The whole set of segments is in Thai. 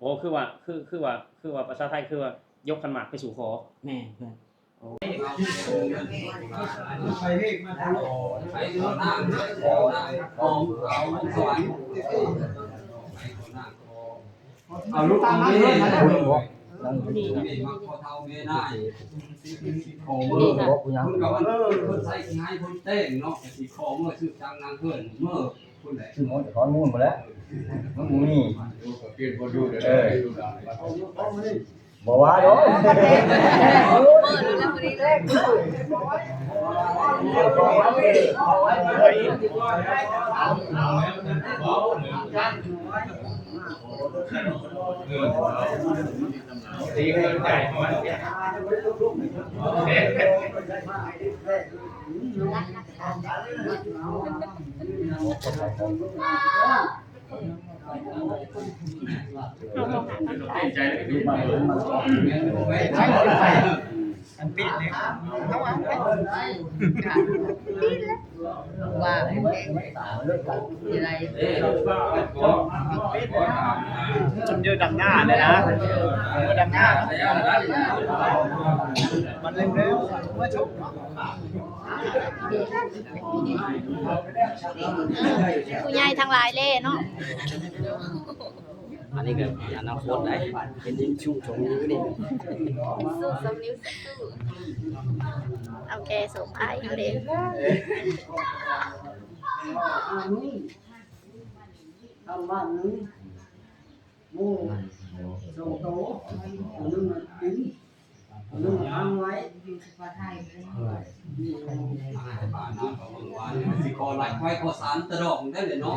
อ้คือว่าภาษาไทยคือว่ายกขันหมากไปสู่ขอแม่เพื่อนไปเลขมาทางไปตัวหน้าเอาสวรรค์เอาลูกตามนี้นะนี่มาพอเท่าเมน่าโอ้มือคุณกับมันคุณใส่ง่ายคุณเต้นเนาะสีคอเมื่อชื่อจังนางเพื่อนเมื่อคุณไหนชื่อมันถอนมูลหมดแล้วมันมูนี่เปลี่ยนคนดูเลยบอกว่าเนาะดีเกินใจมันใจดูมาอันปีนี้เขาเอาไปว่าเป็นแข่งอะไรมันเยอะดำหน้าเลยนะดำหน้ามันเร็วๆว่าชกผู้ใหญ่ทั้งหลายเล่เนาะอันนี้ก็อนาคตได้เป็นยิ่งชุ่มชมนิ้วนี่สู้สมนิ้วสู้เอาแกส่งไข่เขาเด็กทำบ้านนึงโม่ส่งโต๊ะนึงกินนึงทำไว้อยู่สปอร์ตไทยเลยสิคอไหลไว้คอสารตะดอกได้เลยเนาะ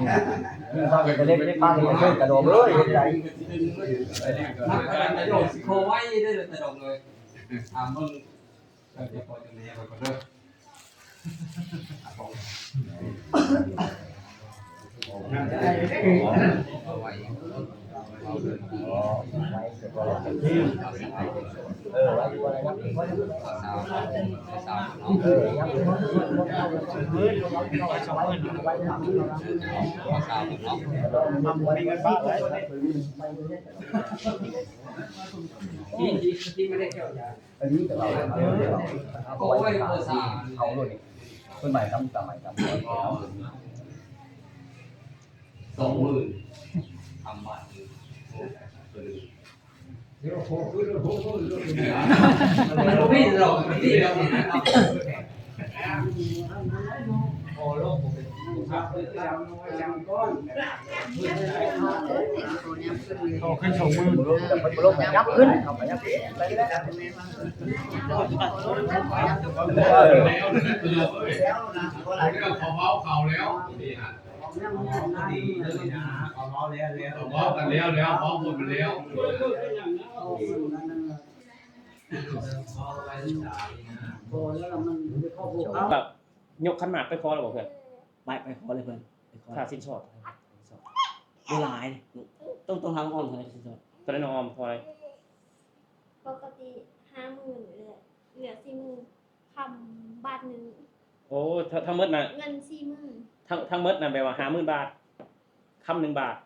ถ้าเป็นเล่นไม่ปังเลยกระโดดเลยใจนักกระโดดสิคอไว้ได้เลยตะดอกเลยมึงจะพอจะแน่ไปก่อนเด้อที่ไม่ได้เกี่ยวยาอันนี้แต่เราโอ้ยภาษาเขาเลยคนใหม่ทำสมัยทำ20,000ทำบาทเดี๋ยวโผล่ขึ้นโผล่ขึ้นพี่เราพี่เราโอ้โลกผมเป็นจำก้อนเขาขึ้นสองมือแต่มันลงยับขึ้นเขาไปยับไปแล้วเขาเมาเข่าแล้วนี่ฮะดีเลยนะเขาเมาแล้วเขาเมากันแล้วเมาหมดไปแล้วแบบยกขันหมากไปขอแล้วบ่เพื่อนไปขอเลยเพื่อนค่าสินสอดหลายต้องทำก่อนเลยสินสอดตอนนั้นน้องออมพออะไรปกติ50,000เลยเหลือ40,000คำบาทนึงโอ้ทั้งหมดน่ะเงิน40,000ทั้งหมดน่ะแปลว่า50,000 บาทคำ1 บาท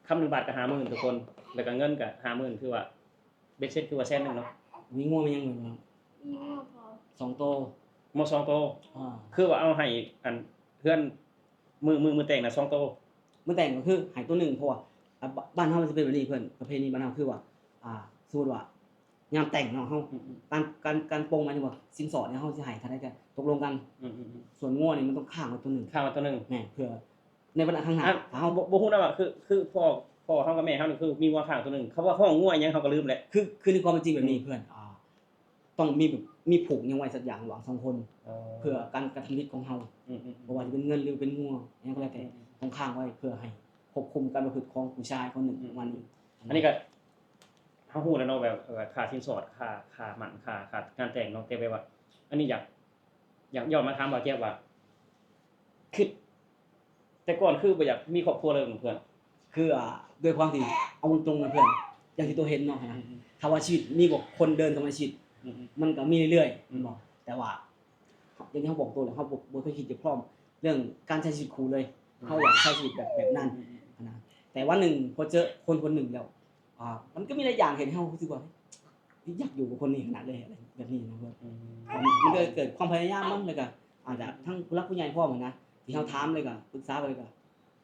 คำ1 บาทก็50,000ทุกคนแล้วก็เงินก็50,000คือว่าเบ็ดเสร็จคือว่า100,000เนาะมีง่วงมันยังอยู่มีง่วงพอ2 โตม2 โตคือว่าเอาให้อันเพื่อนมือแต่งน่ะ2 โตมือแต่งก็คือให้ตัว1เพราะว่าบ้านเฮามันจะเป็นแบบนี้เพิ่นประเพณีบ้านเฮาคือว่าสมมุติว่ายามแต่งเนาะเฮาการปลงหมายถึงว่าสินสอดเนี่ยเฮาสิให้เท่าใดก็ตกลงกันส่วนงัวนี่มันต้องข้างไว้ตัว1ข้างไว้ตัว1แม่เพื่อในวันข้างหน้าเฮาบ่ฮู้นะว่าคือพ่อเฮากับแม่เฮานี่คือมีงัวข้างตัว1เขาว่าห้องงัวหยังเฮาก็ลืมแหละคือในความเป็นจริงแบบนี้เพื่อนต้องมีแบบมีผูกยังไว้สักอย่างระหว่าง2 คนเพื่อการกระทำผิดของเฮาบ่ว่าจะเป็นเงินหรือเป็นงัวหยังก็แล้วแต่ต้องข้างไว้เพื่อให้ควบคุมการประพฤติของผู้ชายคนหนึ่งวันนี้อันนี้ก็เฮาฮู้แล้วเนาะแบบค่าสินสอดค่าหมั่นค่างานแต่งเนาะแต่แบบว่าอันนี้อยากย้อนมาถามว่าแก้วว่าคิดแต่ก่อนคือบ่อยากมีครอบครัวเลยเพื่อนคือด้วยความที่เอาตรงนะเพื่อนอย่างที่ตัวเห็นเนาะถ้าว่าชีวิตมีบ่คนเดินเข้ามาชีวิตมันก็มีเรื่อยๆมันบอกแต่ว่าอย่างที่เขาบอกตัวแล้วเขาบ่เคยคิดจะพร้อมเรื่องการใช้ชีวิตคู่เลยเขาอยากใช้ชีวิตแบบนั้นนะแต่ว่าหนึ่งพอเจอคนหนึ่งแล้ว มันก็มีหลายอย่างเห็นให้เฮารู้สึกว่าอยากอยู่กับคนนี้ขนาดเลยอะไรแบบนี้นะเพื่อน อืม มันเกิดความพยายามมั้งเลยก็อาจจะทั้งผู้หลักผู้ใหญ่พ่อเหมือนนะที่เฮาถามเลยก็ปรึกษาไปเลย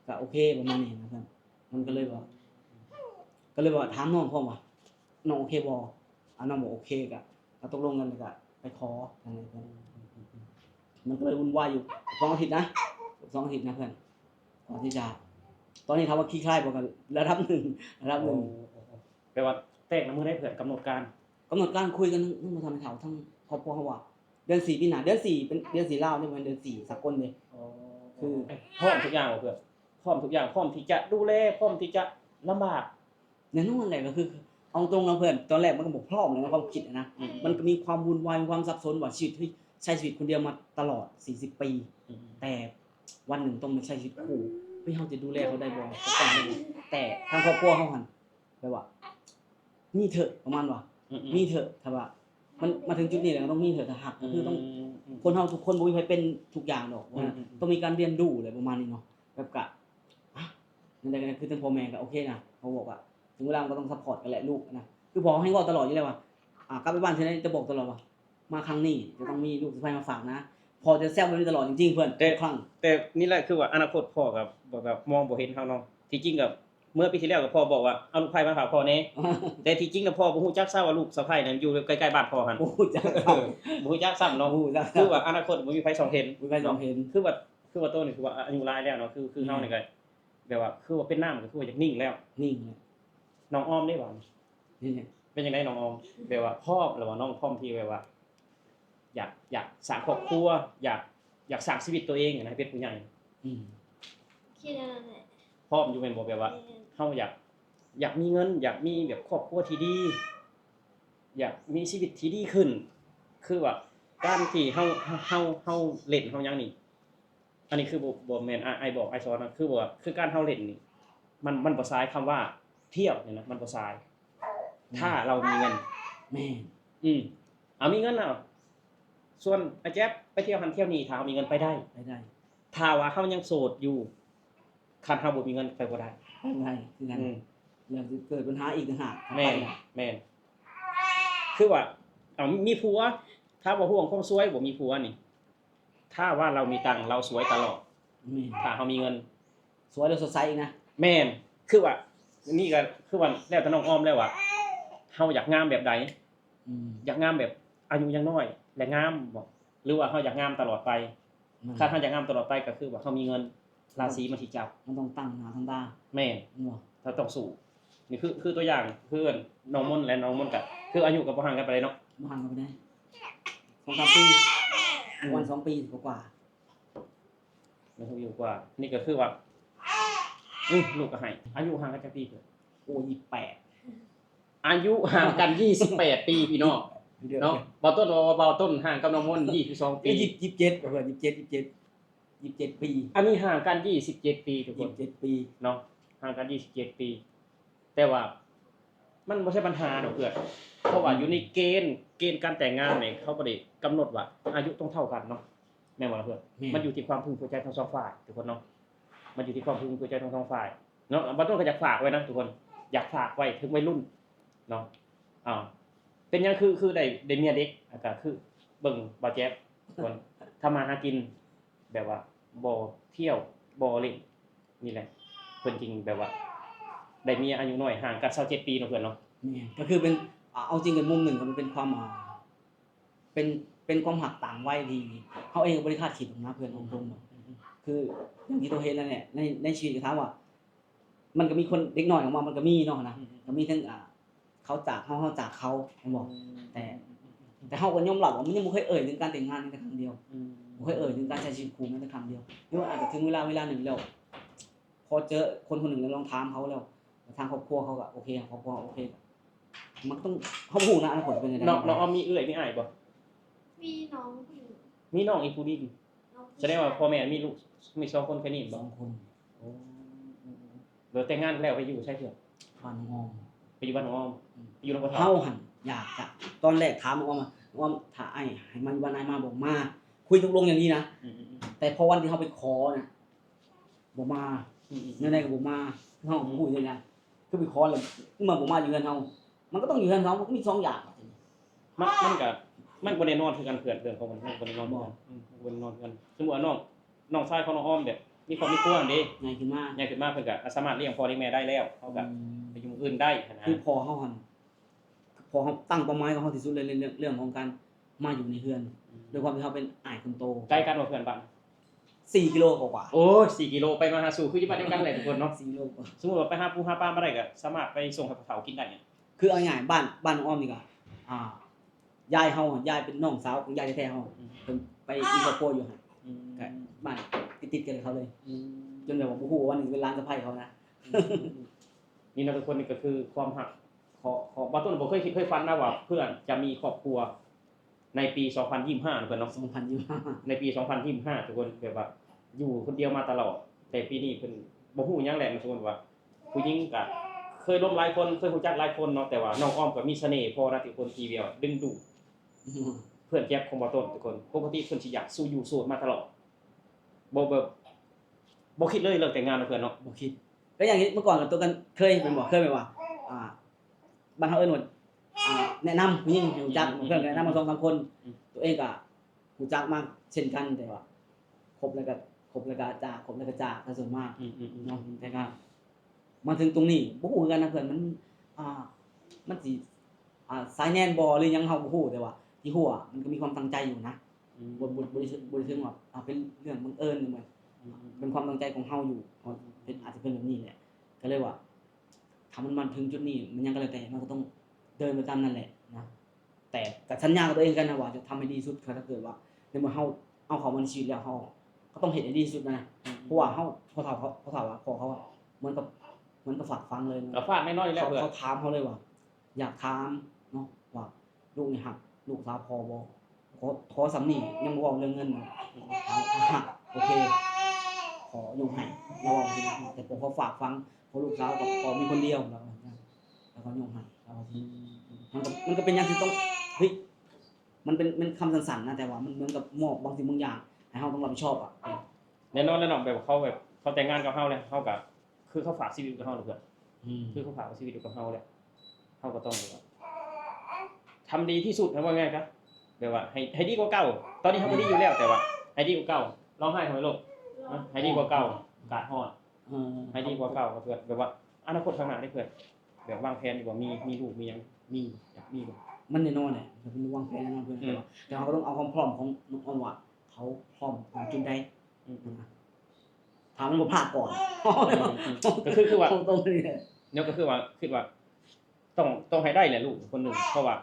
ก็โอเคประมาณนี้นะเพื่อนมันก็เลยว่าถามน้องพ่อว่าน้องโอเคบ่น้องบอกโอเคก็ตกลงกันแล้วก็ไปขออะไรเพื่อนมันก็เลยวุ่นวายอยู่2 อาทิตย์นะ2 อาทิตย์นะเพื่อนก่อนที่จะตอนนี้ถามว่าขี้คลายบ่กันระดับหนึ่ง แปลว่าแต่งน้ำมือได้เผื่อกำหนดการ กำหนดการคุยกันทั้งมาทำให้เขาทั้งครอบครัวเขาว่าเดือน4ปีหน้าเดือน4เป็นเดือน4ลาวนี่มันเดือน4สากลเลย คือ พร้อมทุกอย่างบ่เผื่อพร้อมทุกอย่างพร้อมที่จะดูแลพร้อมที่จะลำบาก แน่นอนแหละก็คือเอาตรงนะเพื่อนตอนแรกมันก็บ่พร้อมเลยนะความคิดนะ มันก็มีความวุ่นวายมีความสับสนว่าชีวิตที่ใช้ชีวิตคนเดียวมาตลอด40 ปี แต่วันหนึ่งต้องมาใช้ชีวิตคู่เฮ้ยเฮาจะดูแลเขาได้บ่ก็ต้องให้แต่ทางครอบครัวเฮาหั่นแปลว่ามีเถอะประมาณว่ามีเถอะถ้าว่ามันมาถึงจุดนี้แล้วก็ต้องมีเถอะถ้าหักก็คือต้องคนเฮาทุกคนบ่มีใครเป็นทุกอย่างดอกว่าต้องมีการเรียนรู้อะไรประมาณนี้เนาะแบบกะนั่นแหละคือทั้งพ่อแม่ก็โอเคนะเขาบอกว่าถึงเวลาก็ต้องซัพพอร์ตกันแหละลูกนะคือพ่อให้เว้าตลอดอยู่แล้วว่ากลับไปบ้านทีไรจะบอกตลอดว่ามาครั้งนี้จะต้องมีลูกสะใภ้มาฝากนะพอจะแซวแบบนี้ตลอดจริงๆเพื่อนทุกครั้ง แต่นี่แหละคือว่าอนาคตพ่อกับแบบมองบ่เห็นเฮาเนาะที่จริงกับเมื่อปีที่แล้วก็พ่อบอกว่าเอาลูกไผมาฝากพ่อแน่ แต่ที่จริงแล้วพ่อบ่ฮู้จักซะว่าลูกสะใภ้นั้นอยู่ใกล้ๆบ้านพ่อหั่น โอ้จักครับ บ่ฮู้จักซ้ำเนาะ โอ้จัก คือว่าอนาคตบ่มีไผส่องเห็น มีใครลองเห็น คือว่าโตนี่คือว่าอายุหลายแล้วเนาะคือเฮานี่ก็แบบว่าคือว่าเป็นน้ำก็คือว่าอยากนิ่งแล้ว นิ่งเลย น้องอ้อมได้บ่ นี่เนี่ย เป็นจังไดน้องอ้อมแบบว่าพ่อหรือว่าน้องพร้อมที่แบบว่า อยากสร้างครอบครัวอยากสร้างชีวิตตัวเองให้เป็นผู้ใหญ่ อืม คิดอันนั้นแหละ พร้อมอยู่แม่นบ่แบบว่า เฮาอยากมีเงิน อยากมีแบบครอบครัวที่ดี อยากมีชีวิตที่ดีขึ้น คือว่าการที่เฮาเล่นเฮาหยังนี่ อันนี้คือบ่แม่นอ้ายบอกอ้ายสอนนะคือว่าคือการเฮาเล่นนี่มันบ่ซายคำว่าเที่ยวนี่นะมันบ่ซาย ถ้าเรามีเงิน แม่ เอามีเงินเอาส่วนอาแจ๊บไปเที่ยวหันเที่ยวนี่ถ้าเฮามีเงินไปได้ ไปได้ ถ้าว่าเฮายังโสดอยู่คันเฮาบ่มีเงินไปบ่ได้ ไปได้คือกัน อืม เรื่องที่เกิดปัญหาอีกต่างหาก แม่น ไปได้ แม่นคือว่าเอามีผัวถ้าบ่ห่วงความสวยบ่มีผัวนี่ ถ้าว่าเรามีตังค์เราสวยตลอด แม่น ถ้าเฮามีเงิน สวยแล้วสดใสอีกนะ แม่นคือว่านี่ก็คือว่าแล้วแต่น้องอ้อมแล้วว่าเฮาอยากงามแบบใด อืม อยากงามแบบอายุยังน้อย และงามบ่หรือว่าเฮาอยากงามตลอดไป ถ้าเฮาอยากงามตลอดไปก็คือว่าเฮามีเงินราศีมันสิจับ มันต้องตั้งหน้าตั้งตา แม่น เนาะ ถ้าต้องสู้นี่คือตัวอย่างเพื่อนน้องมนต์และน้องมนต์ก็คืออายุก็บ่ห่างกันไปเลยเนาะ บ่ห่างกันไปได้2-3 ปีวัน2 ปีกว่า ไม่เท่าอยู่กว่า นี่ก็คือว่าลูกก็ให้อายุห่างกันจักปีเพิ่น ๆโอ้28 อายุห่างกัน28 ปีพี่น้อง เดือน เนาะบ่ต้นว่าบ่ต้นห่างกับน้องมนต์22 ปี 27เพื่อน27 ปี อันนี้ห่างกัน27 ปีทุกคน 27 ปี เนาะห่างกัน27 ปี แต่ว่ามันบ่ใช่ปัญหาดอกเพื่อนเพราะว่าอยู่ในเกณฑ์การแต่งงานเนี่ยเขาบ่ได้กำหนดว่าอายุต้องเท่ากันเนาะแม่นบ่ล่ะเพื่อนมันอยู่ที่ความพึงพอใจทั้งสองฝ่ายทุกคนเนาะมันอยู่ที่ความพึงพอใจทั้งสองฝ่ายเนาะบ่ต้องก็อยากฝากไว้นะทุกคนอยากฝากไว้ถึงวัยรุ่นเนาะเป็นหยังคือได้เมียเด็กก็คือเบิ่งบ่แจ๊บทุกคนทำมาหากินแบบว่าบ่เที่ยวบ่เล่นนี่แหละเพิ่นจริงแบบว่าได้เมียอายุน้อยห่างกัน27 ปีเนาะเพื่อนเนาะ แม่ก็คือเป็นเอาจริงกันมุมหนึ่งก็มันเป็นความเป็นความหักต่างวัยที่เขาเองบริคาดคิดนะเพื่อนตรงๆคืออย่างที่ตัวเห็นนั่นแหละในชีวิตก็ถามว่า มันก็มีคนเด็กน้อยออกมามันก็มีเนาะนะก็มีทั้งเขาจากเฮาจากเขาผมบอกแต่เฮาก็ยอมรับว่ามันยังบ่เคยเอ่ยถึงการแต่งงานในครั้งเดียวบ่เคยเอ่ยถึงการใช้ชีวิตคู่ในครั้งเดียวหรือว่าอาจจะถึงเวลาหนึ่งแล้วพอเจอคนคนหนึ่งแล้วลองถามเขาแล้วทางครอบครัวเขาก็โอเคครอบครัวโอเคมันต้องเขาฮู้นะอนาคตเป็นจังได๋ น้องอ้อมมีเอื้อยมีอ้ายบ่ มีน้องผู้หญิง มีน้องอีกผู้หนึง น้องผู้ แสดงว่าพ่อแม่มีลูกมี2คนแค่นี้บ่ 2 คน โอ้เดี๋ยวแต่งงานแล้วไปอยู่ใช่เถอะ ฟันงอม ไปอยู่บ้านน้องอ้อมไปอยู่นครปฐ เฮาม หั่นอยากจะตอนแรกถามว่าถ้าไอ้ให้มาอยู่บ้านนายมาบอกมาคุยตกลงอย่างนี้นะ อืม แต่พอวันที่เฮาไปขอน่ะบ่มา อืม แนวใดก็บ่มาเฮาพูดอย่างนั้นคือ คือไปขอเลยเมื่อบ่มาอยู่เฮือนเฮามันก็ต้องอยู่เฮือนเฮามันก็มี2อย่าง มันก็มันบ่ได้นอนคือกันเพื่อนเรื่องของมันบ่ได้นอนคือกันบ่ได้นอนคือกันสมมุติว่าน้องชายของน้องอ้อมแบบมีครอบมีครัวนั่นเด้ ใหญ่ขึ้นมา ใหญ่ขึ้นมาเพิ่นก็สามารถเลี้ยงพ่อเลี้ยงแม่ได้แล้วเขาก็ไปอยู่อื่นได้นะ คือพอเฮาหั่นพอเฮาตั้งเป้าหมายของเฮาที่สุดเลยเรื่องของการมาอยู่ในเฮือนด้วยความที่เฮาเป็นอ้ายคนโต ใกล้กันบ่เพื่อนบ้าน 4กิโลกว่า โอ้ย4กิโลไปมาหาสู่คืออยู่บ้านเดียวกันแหละทุกคนเนาะ 4กิโลกว่า สมมุติว่าไปหาปูหาปลามาได้ก็สามารถไปส่งให้พ่อเฒ่ากินได้เนี่ย คือเอาง่ายๆบ้านน้องอ้อมนี่ก็ยายเฮาอะยายเป็นน้องสาวของยายแท้ๆเฮาเพิ่นไปมีครอบครัวอยู่หั่นก็บ้านติดๆกันกับเขาเลย จนแบบว่าบ่ฮู้ว่าวันหนึงเป็นร้านสะใภ้เขานะ นี่นะทุกคนนี่ก็คือความหักของบ่ต้นบ่เคยฝันนะว่าเพื่อนจะมีครอบครัวในปี2025นะเพิ่นเนาะ 2025 ในปี2025ทุกคนแบบว่าอยู่คนเดียวมาตลอดแต่ปีนี้เพิ่นบ่ฮู้หยังแหละทุกคนว่าผู้หญิงก็เคยล้มหลายคนเคยรู้จักหลายคนเนาะแต่ว่าน้องอ้อมก็มีเสน่ห์พอนะทุกคนทีเดียวดึงดูดเพื่อนแจ๊บของบ่ต้นทุกคนปกติเพิ่นสิอยากสู้อยู่โสดมาตลอดบ่แบบบ่คิดเลยเลิกแต่งงานนะเพื่อนเนาะ บ่คิดก็อย่างนี้เมื่อก่อนกับตัวกันเคยเป็นว่าบ้านเฮาเอิ้นว่าแนะนำผู้หญิงให้รู้จักเพื่อนก็แนะนำมา2-3คนตัวเองก็รู้จักมากเช่นกันแต่ว่าคบแล้วก็จากคบแล้วก็จากซะส่วนมากเนาะแต่ก็มาถึงตรงนี้บ่ฮู้คือกันนะเพื่อนมันสิสายแน่นบ่หรือหยังเฮาบ่ฮู้แต่ว่าที่ฮู้อะมันก็มีความตั้งใจอยู่นะบ่ได้ถึงว่าเป็นเรื่องบังเอิญหรือมันเป็นความตั้งใจของเฮาอยู่เป็นอาจจะเป็นแบบนี้แหละก็เลยว่าถ้ามันมาถึงจุดนี้มันยังก็แล้วแต่มันก็ต้องเดินไปตามนั่นแหละนะแต่ก็สัญญากับตัวเองกันนะว่าจะทำให้ดีสุดถ้าเกิดว่าในเมื่อเฮาเอาเข้ามาในชีวิตแล้วเฮาก็ต้องเฮ็ดให้ดีที่สุดนะเพราะว่าเฮาพอถามว่าพอเขาเหมือนกับฝากฟังเลย ก็ฟาดน้อยๆแล้วเพื่อน เขาถามเขาเลยว่า อยากถามเนาะว่าลูกนี่หักลูกสาวพอบ่ขอสำนี่ยังบ่เว้าเรื่องเงินหักโอเคขอยกให้แล้วว่าสิแต่ผมเขาฝากฟังเพราะลูกสาวกับพอมีคนเดียวแล้วก็ยกให้แล้วมันก็เป็นอย่างที่ต้องเฮ้ยมันคำสั้นๆนะแต่ว่ามันเหมือนกับมอบบางสิ่งบางอย่างให้เฮาต้องรับผิดชอบอ่ะ แน่นอนแล้วเนาะแบบเขาแต่งงานกับเฮาแล้วเฮาก็คือเขาฝากชีวิตกับเฮาเพื่อนคือเขาฝากชีวิตกับเฮาแล้วเฮาก็ต้องแบบว่าทำดีที่สุดนะว่าไงครับแบบว่าให้ดีกว่าเก่าตอนนี้เฮาก็ดีอยู่แล้วแต่ว่าให้ดีกว่าเก่าร้องไห้ทำไมลูกให้ดีกว่าเก่ากาดฮอดให้ดีกว่าเก่าเพื่อนแบบว่าอนาคตข้างหน้าได้เพื่อนแบบวางแผนดีกว่ามีลูกมีหยังมีอยากมีบ่ มันแน่นอนแหละมันเป็นวางแผนแน่นอนเพื่อนแต่เราก็ต้องเอาความพร้อมของน้องออนว่าเขาพร้อมของจุดใดถามมันบ่พลาดก่อน ก็คือว่า ตรงนี้ เนี่ยก็คือว่าคิดว่าต้องให้ได้แหละลูกคนหนึงเพราะว่า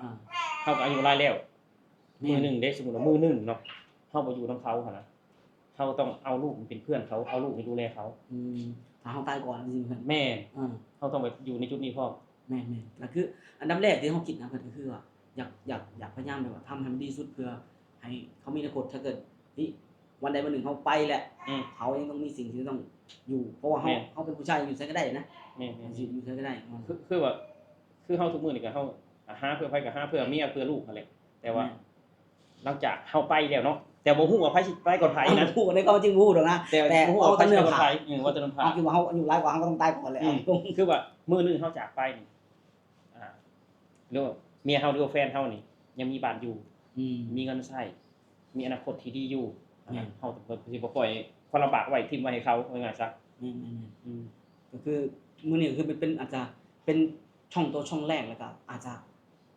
เฮาก็อายุหลายแล้วมือหนึงเด้สมมุติว่ามือหนึงเนาะเฮาบ่อยู่นำเขาหั่นน่ะเฮาต้องเอาลูกเป็นเพื่อนเขาเอาลูกนี่ดูแลเขา ถ้าเฮาตายก่อนจริงๆเพื่อน แม่เฮาต้องแบบอยู่ในจุดนี้พร้อม แม่ๆก็คืออันดับแรกที่เฮาคิดนะเพิ่นก็คือว่าอยากพยายามแบบว่าทำให้มันดีสุดเพื่อให้เขามีอนาคตถ้าเกิดวันใดวันหนึ่งเขาไปแหละเขายังต้องมีสิ่งที่ต้องอยู่เพราะว่าเฮาเป็นผู้ชายอยู่ไสก็ได้นะ แม่ อยู่ไสก็ได้ คือว่าคือเฮาทุกมื้อนี่ก็เฮาหาเพื่อไผก็หาเพื่อเมียเพื่อลูกนั่นแหละแต่ว่าหลังจากเฮาไปแล้วเนาะแต่บ่ฮู้ว่าไผสิไปก่อนไผนะ พูดในความจริงพูดหรอกนะ แต่บ่ฮู้ว่าไผสิไปก่อนไผว่าแต่นำพา คิดว่าเฮาอายุหลายกว่าเฮาก็ต้องตายก่อนแหละตรง คือว่ามื้อนึงเฮาจากไปนี่หรือว่าเมียเฮาหรือว่าแฟนเฮานี่ยังมีบ้านอยู่มีเงินใช้มีอนาคตที่ดีอยู่เฮาสิบ่ปล่อยความลำบากไว้ทิ่มไว้ให้เขาว่าง่ายซะ ก็คือมื้อนี้คือเป็นอาจจะเป็นช่องแรกแล้วก็อาจจะ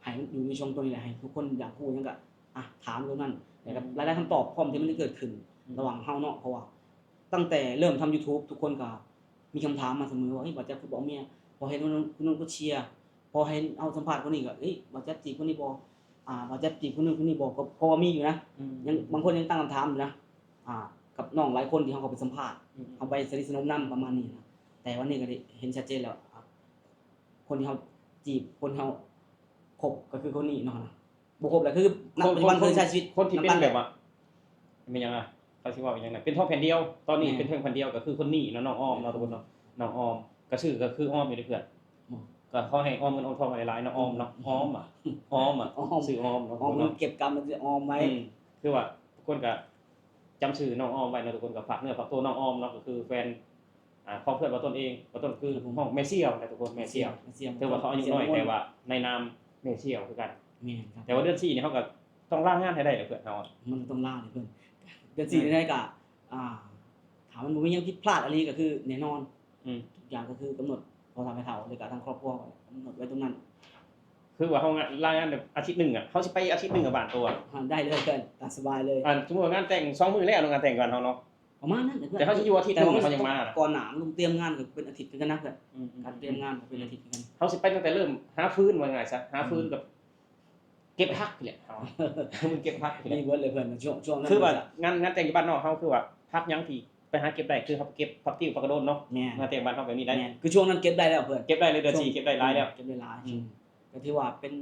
ให้อยู่ในช่องตัวนี้แหละให้ทุกคนอยากพูดหยังก็ถามตรงนั้นแต่กับรายได้คำตอบพร้อมที่มันจะเกิดขึ้นระหว่างเฮาเนาะเพราะว่าตั้งแต่เริ่มทำ YouTube ทุกคนก็มีคำถามมาเสมอว่าเฮ้ยบ่จะคือบอกเมียพอเห็นคนนู้นก็เชียร์พอเห็นเอาสัมภาษณ์คนนี้ก็เฮ้ยบ่จะจีบคนนี้บ่บ่จะจีบคนนู้นคนนี้บ่ก็พอมีอยู่นะยังบางคนยังตั้งคำถามอยู่นะกับน้องหลายคนที่เฮาก็ไปสัมภาษณ์เอาไปสนิทสนมนำประมาณนี้นะแต่วันนี้ก็ได้เห็นชัดเจนแล้วคนที่เฮาจีบคนที่เฮาคบก็คือคนนี้เนาะนะบ่คบแล้วคือณปัจจุบันคือใช้ชีวิต คนที่เป็นแบบว่าเป็นยังไงเขาสิว่าเป็นยังไงเป็นท่อแผ่นเดียวตอนนี้เป็นเพียงแผ่นเดียวก็คือคนนี้เนาะน้องอ้อมเนาะทุกคนเนาะน้องอ้อมก็ชื่อก็คืออ้อมอยู่ในเพื่อนก็เขาให้อ้อมเงินอ้อมทองหลายๆเนาะอ้อมเนาะอ้อมชื่ออ้อมเนาะ ออมมันเก็บกรรมมันจะออมไว้ คือว่าทุกคนก็จำชื่อน้องอ้อมไว้เนาะทุกคนก็ฝากเนื้อฝากตัวน้องอ้อมเนาะก็คือแฟน ของเพื่อนบ่ต้นเองบ่ต้นคือห้องแม่เสี่ยวนะทุกคนแม่เสี่ยว เสียง ถือว่าเขาอายุน้อยแต่ว่าในนามแม่เสี่ยวคือกัน แม่นครับ แต่ว่าเดือน4นี่เขาก็ต้องล่างงานให้ได้แหละเพื่อนเฮา มันต้องล่าเลยเพิ่นเดือน4ได้ก็ถามมันบ่มีหยังผิดพลาดอะไรก็คือแน่นอน อืม ทุกอย่างก็คือกำหนดพอทำให้เฒ่าเลยก็ทางครอบครัวก็กำหนดไว้ตรงนั้น คือว่าเขาล่างงานแบบอาทิตย์หนึงอ่ะเขาสิไปอาทิตย์หนึงกับบ้านตัว ได้เลยเพิ่นตามสบายเลย สมมุติว่างานแต่ง2มื้อแล้วงานแต่งก่อนเฮาเนาะ ประมาณนั้นเพิ่น แต่เขาสิอยู่อาทิตย์หนึงเขายังมาน่ะ ก่อนหน้ามันต้องเตรียมงานก็เป็นอาทิตย์คือกันนะเพิ่น อืม การเตรียมงานก็เป็นอาทิตย์คือกัน เขาสิไปตั้งแต่เริ่มหาฟืนว่าง่ายซะหาฟืนกับเก็บผักนี่แหละเฮามันเก็บผักนี่แหละ นี่เบิดเลยเพิ่นช่วงนั้น คือว่างานแต่งอยู่บ้านนอกเขาคือว่าพักยังที่ไปหาเก็บได้คือเขาเก็บผักติ้วผักกระโดนเนาะ แม่ งานแต่งบ้านเขาแบบนี้ได้ แม่คือช่วงนั้นเก็บได้แล้วเพิ่น เก็บได้เลยเดือน4เก็บได้หลายแล้ว เก็บได้หลาย อืม ก็ที่ว่าเป็น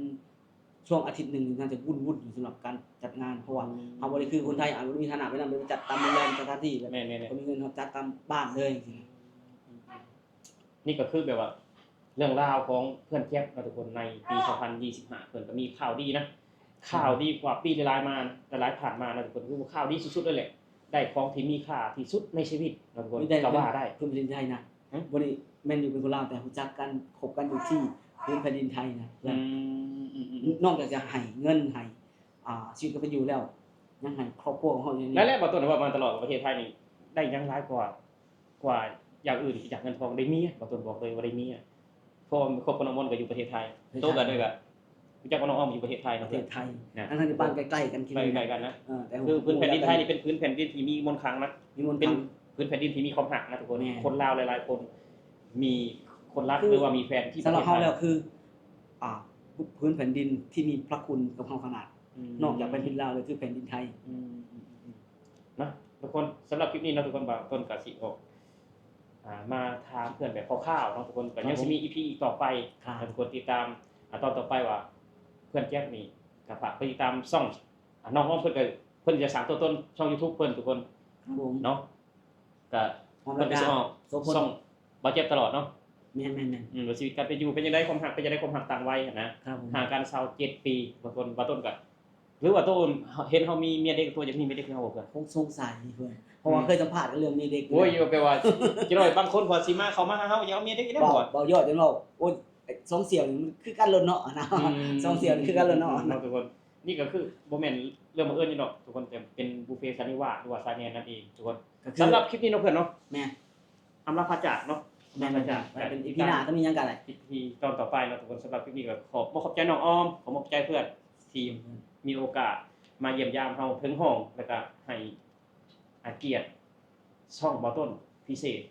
ช่วงอาทิตย์หนึงน่าจะวุ่นๆอยู่สำหรับการจัดงานเพราะว่าเฮาบ่ได้คือคนไทยอาจบ่มีฐานะไปนำไปจัดตามโรงแรมสถานที่แล้ว แม่ๆ ก็มีเงินเขาจัดตามบ้านเลยจริง ๆนี่ก็คือแบบว่า เรื่องราวของเพื่อนแจ๊บนะทุกคนในปี2025เพิ่นก็มีข่าวดีนะข่าวดีกว่าปีหลายๆมาหลายผ่านมานะทุกคนคือข่าวดีสุดๆเลยแหละได้ของที่มีค่าที่สุดในชีวิตนะทุกคน ไม่ได้ ก็ว่าได้ เพิ่นเป็นไทยนะ ฮะ บ่ได้แม่นอยู่เป็นคนลาวแต่รู้จักกันคบกันอยู่ที่พื้นแผ่นดินไทยนะ อืม นอกจากจะให้เงินให้ชีวิตก็เป็นอยู่แล้วยังให้ครอบครัวของเฮาอย่างนี้ และแล้วบ่ต้นว่ามาตลอดประเทศไทยนี่ได้ยังหลายกว่าอย่างอื่นที่จากเงินทองได้เมียบ่ต้นบอกเลยว่าได้เมียเพราะว่าคบกับน้องมนต์ก็อยู่ประเทศไทยโตกันด้วยก็รู้จักกับน้องอ้อมอยู่ประเทศไทย ป เนาะ ระเท เพื่อน ศไทย นะ ทั้งๆที่บ้านใกล้ๆกันคิด ใกล้ๆกันนะ แต่ คือพื้นแผ่นดินไทยนี่เป็นพื้นแผ่นดินที่มีมนต์ขลังนะ มีมนต์ เป็น ขลัง พื้นแผ่นดินที่มีความหักนะทุกคน แน่ คนลาวหลายๆคนมีคนรัก คือ หรือว่ามีแฟนที่ป สำ ระ หรับ เทศ เฮา ไทย แล้วคือพื้นแผ่นดินที่มีพระคุณกับเฮาขนาด นอกจากแผ่นดินลาวเลยคือแผ่นดินไทย นะทุกคนสำหรับคลิปนี้นะทุกคนบ่าวต้นกสิออกมาถามเพื่อนแบบคร่าวๆเนาะทุกคนก็ยังสิมี EP อีกต่อไป ครับ ให้ทุกคนติดตามตอนต่อไปว่าเพื่อนแจ็คนี่ก็ฝากไปติดตามช่องน้องอ้อมเพิ่นจะสร้างตัวตนช่อง YouTube เพิ่นทุกคน ครับผม เนาะก็ พร้อม เพิ่นก็สิออก โสพล ช่องบ่าวเจ็บตลอดเนาะ แม่น ว่าชีวิตการเป็นอยู่เป็นจังได๋ความรักเป็นจังได๋ความรักต่างวัยหันนะ ครับผม ห่างกัน27ปีบางคนบ่ต้นก็หรือว่าต้นเห็นเฮามีเมียเด็กตัวอยากมีเมียเด็กคือเฮาบ่เพิ่น คงสงสัยเพิ่นเพราะว่าเคยสัมภาษณ์กันเรื่องนี้เด็ก โอ้ยอยู่แปลว่าจิน้อยบางคนพอสิมาเข้ามาหาเฮาอยากเอาเมียเด็กได้บ่ เบายอดจังเราโอ้ยสองเสี่ยวนี่มันคือกันลนเนาะนะสองเสี่ยวนี่คือกันลนเนาะ ทุกคนนี่ก็คือบ่แม่นเรื่องบังเอิญนี่เนาะทุกคนแต่เป็นบุพเพสันนิวาสหรือว่าสายแนนนั่นเองทุกคน ก็คือ สำหรับคลิปนี้เนาะเพื่อนเนาะ แม่ อำลาพระจากเนาะ แม่นจ้ะเป็นอีพีหน้าต้องมีหยังกันอะไร EP ตอนต่อไปเนาะทุกคนสำหรับคลิปนี้ก็ขอบใจน้องออมขอบใจเพื่อนที่มีโอกาสมาเยี่ยมยามเฮาถึงห้องแล้วก็ให้เกียรติช่องบ่ต้นพิเศษ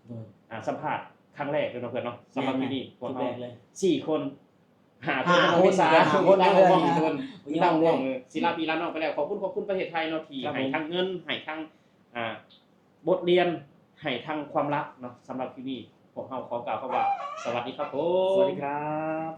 โดย สัมภาษณ์ครั้งแรกเลยเนาะเพื่อนเนาะสำหรับที่นี่พวก แร เรา กเลย 4 คนหาคน ห้า วิสา คน คน ห้า ตั้ง คน วงทุกคน มี ตั้งว ว ง ง ศิลาปีลานอกไปแล้วขอบคุณประเทศไทยเนาะที่ ครับ ให้ ผม ทั้งเงินให้ทั้งบทเรียนให้ทั้งความรักเนาะสำหรับที่นี่พวกเราขอกล่าวคำว่าสวัสดีครับผม สวัสดีครับ